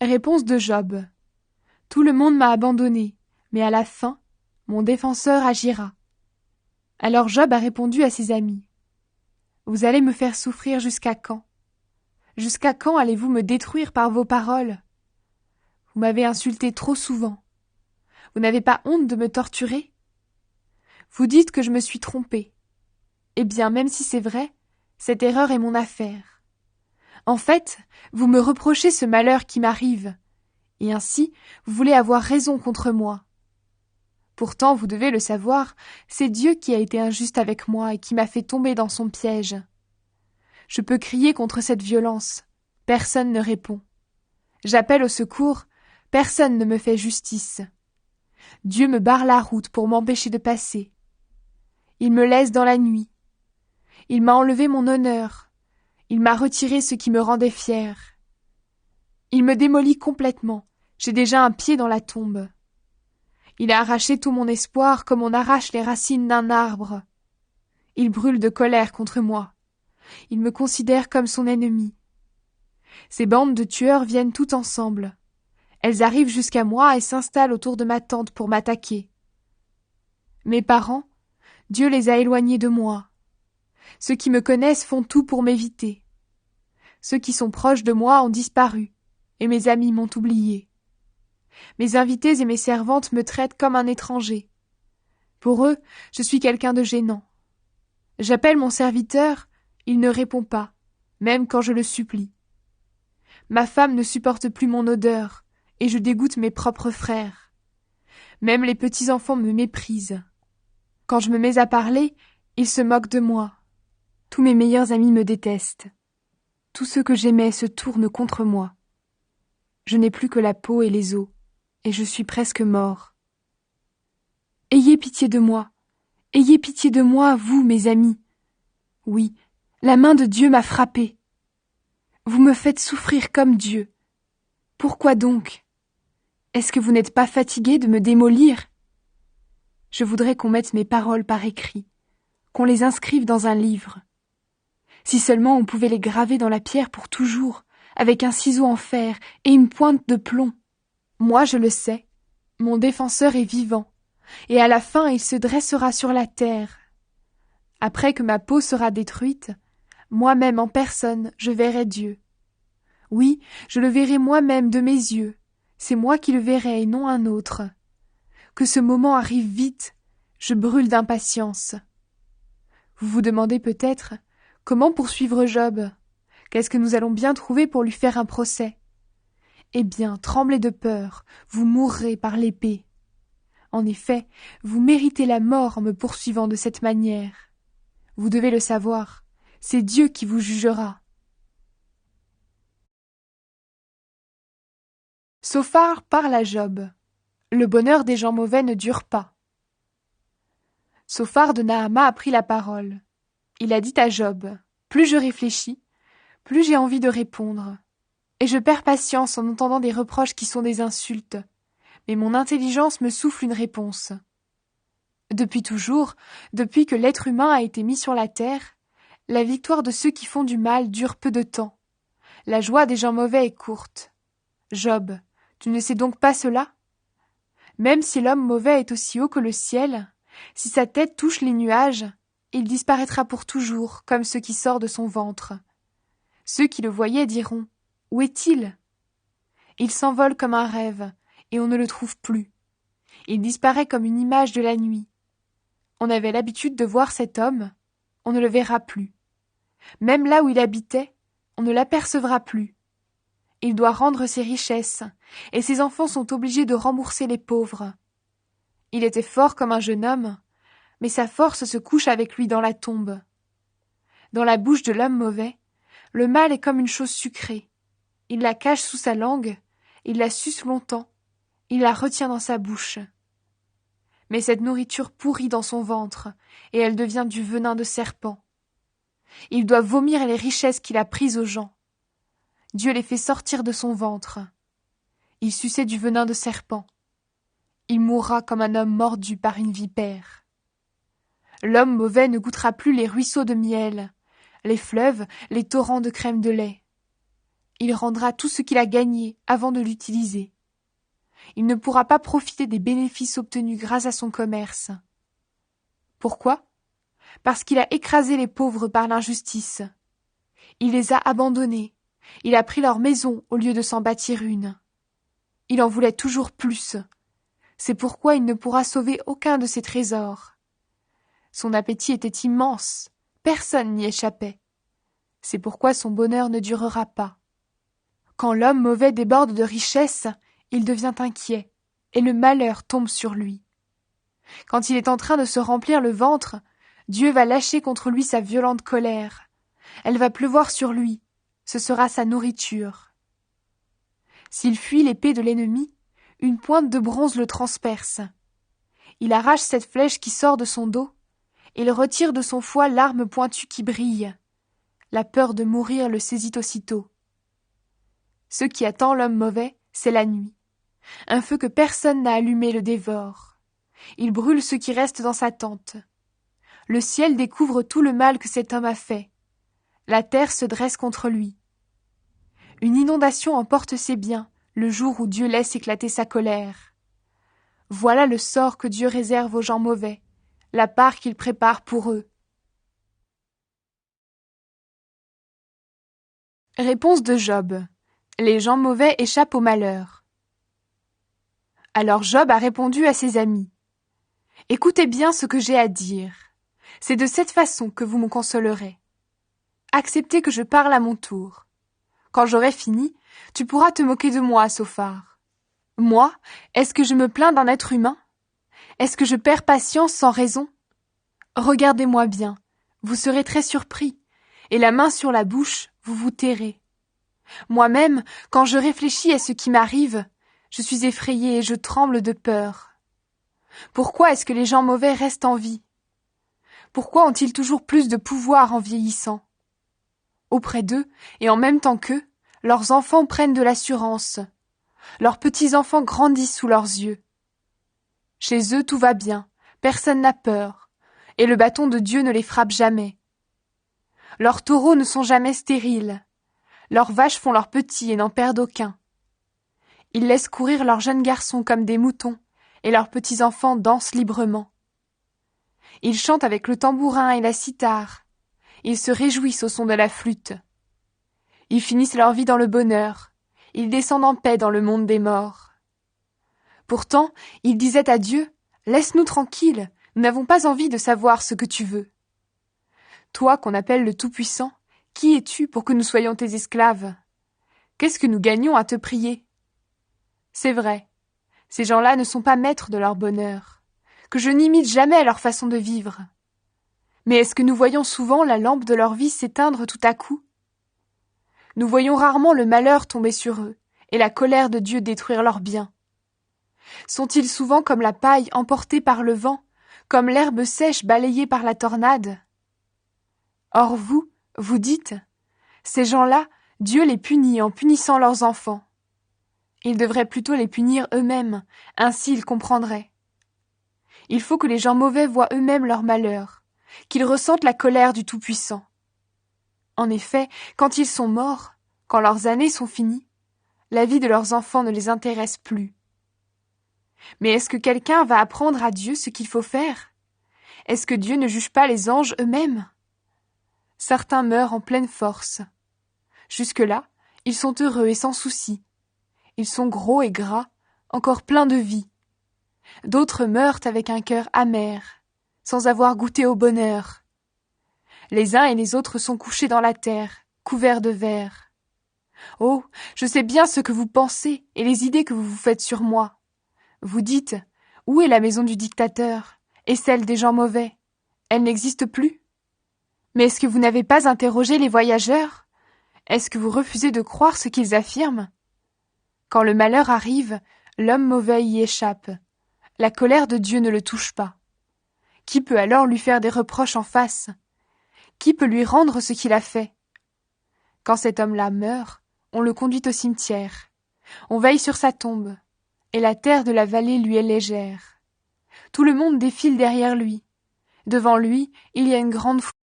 Réponse de Job. Tout le monde m'a abandonné, mais à la fin, mon défenseur agira. Alors Job a répondu à ses amis. Vous allez me faire souffrir jusqu'à quand? Jusqu'à quand allez-vous me détruire par vos paroles? Vous m'avez insulté trop souvent. Vous n'avez pas honte de me torturer? Vous dites que je me suis trompé. Eh bien, même si c'est vrai, cette erreur est mon affaire. En fait, vous me reprochez ce malheur qui m'arrive, et ainsi vous voulez avoir raison contre moi. Pourtant, vous devez le savoir, c'est Dieu qui a été injuste avec moi et qui m'a fait tomber dans son piège. Je peux crier contre cette violence, personne ne répond. J'appelle au secours, personne ne me fait justice. Dieu me barre la route pour m'empêcher de passer. Il me laisse dans la nuit. Il m'a enlevé mon honneur. Il m'a retiré ce qui me rendait fier. Il me démolit complètement. J'ai déjà un pied dans la tombe. Il a arraché tout mon espoir comme on arrache les racines d'un arbre. Il brûle de colère contre moi. Il me considère comme son ennemi. Ces bandes de tueurs viennent toutes ensemble. Elles arrivent jusqu'à moi et s'installent autour de ma tente pour m'attaquer. Mes parents, Dieu les a éloignés de moi. Ceux qui me connaissent font tout pour m'éviter. Ceux qui sont proches de moi ont disparu, et mes amis m'ont oublié. Mes invités et mes servantes me traitent comme un étranger. Pour eux, je suis quelqu'un de gênant. J'appelle mon serviteur, il ne répond pas, même quand je le supplie. Ma femme ne supporte plus mon odeur, et je dégoûte mes propres frères. Même les petits-enfants me méprisent. Quand je me mets à parler, ils se moquent de moi. Tous mes meilleurs amis me détestent. Tous ceux que j'aimais se tournent contre moi. Je n'ai plus que la peau et les os, et je suis presque mort. Ayez pitié de moi. Ayez pitié de moi, vous, mes amis. Oui, la main de Dieu m'a frappé. Vous me faites souffrir comme Dieu. Pourquoi donc? Est-ce que vous n'êtes pas fatigué de me démolir? Je voudrais qu'on mette mes paroles par écrit, qu'on les inscrive dans un livre. Si seulement on pouvait les graver dans la pierre pour toujours, avec un ciseau en fer et une pointe de plomb. Moi, je le sais, mon défenseur est vivant, et à la fin il se dressera sur la terre. Après que ma peau sera détruite, moi-même en personne, je verrai Dieu. Oui, je le verrai moi-même de mes yeux, c'est moi qui le verrai et non un autre. Que ce moment arrive vite, je brûle d'impatience. Vous vous demandez peut-être, comment poursuivre Job? Qu'est-ce que nous allons bien trouver pour lui faire un procès? Eh bien, tremblez de peur, vous mourrez par l'épée. En effet, vous méritez la mort en me poursuivant de cette manière. Vous devez le savoir, c'est Dieu qui vous jugera. Sophar parle à Job. Le bonheur des gens mauvais ne dure pas. Sophar de Nahama a pris la parole. Il a dit à Job, « Plus je réfléchis, plus j'ai envie de répondre. Et je perds patience en entendant des reproches qui sont des insultes. Mais mon intelligence me souffle une réponse. Depuis toujours, depuis que l'être humain a été mis sur la terre, la victoire de ceux qui font du mal dure peu de temps. La joie des gens mauvais est courte. Job, tu ne sais donc pas cela? Même si l'homme mauvais est aussi haut que le ciel, si sa tête touche les nuages, il disparaîtra pour toujours, comme ce qui sort de son ventre. Ceux qui le voyaient diront, « Où est-il » Il s'envole comme un rêve, et on ne le trouve plus. Il disparaît comme une image de la nuit. On avait l'habitude de voir cet homme, on ne le verra plus. Même là où il habitait, on ne l'apercevra plus. Il doit rendre ses richesses, et ses enfants sont obligés de rembourser les pauvres. Il était fort comme un jeune homme, mais sa force se couche avec lui dans la tombe. Dans la bouche de l'homme mauvais, le mal est comme une chose sucrée. Il la cache sous sa langue, il la suce longtemps, il la retient dans sa bouche. Mais cette nourriture pourrit dans son ventre, et elle devient du venin de serpent. Il doit vomir les richesses qu'il a prises aux gens. Dieu les fait sortir de son ventre. Il suçait du venin de serpent. Il mourra comme un homme mordu par une vipère. L'homme mauvais ne goûtera plus les ruisseaux de miel, les fleuves, les torrents de crème de lait. il rendra tout ce qu'il a gagné avant de l'utiliser. Il ne pourra pas profiter des bénéfices obtenus grâce à son commerce. Pourquoi ? Parce qu'il a écrasé les pauvres par l'injustice. Il les a abandonnés. Il a pris leur maison au lieu de s'en bâtir une. Il en voulait toujours plus. C'est pourquoi il ne pourra sauver aucun de ses trésors. Son appétit était immense. Personne n'y échappait. C'est pourquoi son bonheur ne durera pas. Quand l'homme mauvais déborde de richesse, il devient inquiet, et le malheur tombe sur lui. Quand il est en train de se remplir le ventre, Dieu va lâcher contre lui sa violente colère. Elle va pleuvoir sur lui. Ce sera sa nourriture. S'il fuit l'épée de l'ennemi, une pointe de bronze le transperce. Il arrache cette flèche qui sort de son dos, et il retire de son foie l'arme pointue qui brille. La peur de mourir le saisit aussitôt. Ce qui attend l'homme mauvais, c'est la nuit. Un feu que personne n'a allumé le dévore. Il brûle ce qui reste dans sa tente. Le ciel découvre tout le mal que cet homme a fait. La terre se dresse contre lui. Une inondation emporte ses biens, le jour où Dieu laisse éclater sa colère. Voilà le sort que Dieu réserve aux gens mauvais, la part qu'il prépare pour eux. Réponse de Job. Les gens mauvais échappent au malheur. Alors Job a répondu à ses amis. Écoutez bien ce que j'ai à dire. C'est de cette façon que vous me consolerez. Acceptez que je parle à mon tour. Quand j'aurai fini, tu pourras te moquer de moi, Sophar. Moi, est-ce que je me plains d'un être humain? Est-ce que je perds patience sans raison? Regardez-moi bien, vous serez très surpris, et la main sur la bouche, vous vous tairez. Moi-même, quand je réfléchis à ce qui m'arrive, je suis effrayée et je tremble de peur. Pourquoi est-ce que les gens mauvais restent en vie? Pourquoi ont-ils toujours plus de pouvoir en vieillissant? Auprès d'eux, et en même temps qu'eux, leurs enfants prennent de l'assurance. Leurs petits-enfants grandissent sous leurs yeux. Chez eux, tout va bien, personne n'a peur, et le bâton de Dieu ne les frappe jamais. Leurs taureaux ne sont jamais stériles. Leurs vaches font leurs petits et n'en perdent aucun. Ils laissent courir leurs jeunes garçons comme des moutons, et leurs petits-enfants dansent librement. Ils chantent avec le tambourin et la cithare. Ils se réjouissent au son de la flûte. Ils finissent leur vie dans le bonheur. Ils descendent en paix dans le monde des morts. Pourtant, ils disaient à Dieu, « Laisse-nous tranquilles, nous n'avons pas envie de savoir ce que tu veux. » Toi qu'on appelle le Tout-Puissant, qui es-tu pour que nous soyons tes esclaves? Qu'est-ce que nous gagnons à te prier? C'est vrai, ces gens-là ne sont pas maîtres de leur bonheur, que je n'imite jamais leur façon de vivre. Mais est-ce que nous voyons souvent la lampe de leur vie s'éteindre tout à coup? Nous voyons rarement le malheur tomber sur eux, et la colère de Dieu détruire leurs biens. Sont-ils souvent comme la paille emportée par le vent, comme l'herbe sèche balayée par la tornade? Or vous, vous dites, ces gens-là, Dieu les punit en punissant leurs enfants. Il devrait plutôt les punir eux-mêmes, ainsi ils comprendraient. Il faut que les gens mauvais voient eux-mêmes leur malheur, qu'ils ressentent la colère du Tout-Puissant. En effet, quand ils sont morts, quand leurs années sont finies, la vie de leurs enfants ne les intéresse plus. Mais est-ce que quelqu'un va apprendre à Dieu ce qu'il faut faire? Est-ce que Dieu ne juge pas les anges eux-mêmes? Certains meurent en pleine force. Jusque-là, ils sont heureux et sans souci. Ils sont gros et gras, encore pleins de vie. D'autres meurent avec un cœur amer, sans avoir goûté au bonheur. Les uns et les autres sont couchés dans la terre, couverts de vers. Oh, je sais bien ce que vous pensez et les idées que vous vous faites sur moi. Vous dites, où est la maison du dictateur et celle des gens mauvais? Elle n'existe plus. Mais est-ce que vous n'avez pas interrogé les voyageurs? Est-ce que vous refusez de croire ce qu'ils affirment? Quand le malheur arrive, l'homme mauvais y échappe. La colère de Dieu ne le touche pas. Qui peut alors lui faire des reproches en face? Qui peut lui rendre ce qu'il a fait? Quand cet homme-là meurt, on le conduit au cimetière. On veille sur sa tombe, et la terre de la vallée lui est légère. Tout le monde défile derrière lui. Devant lui, il y a une grande foule.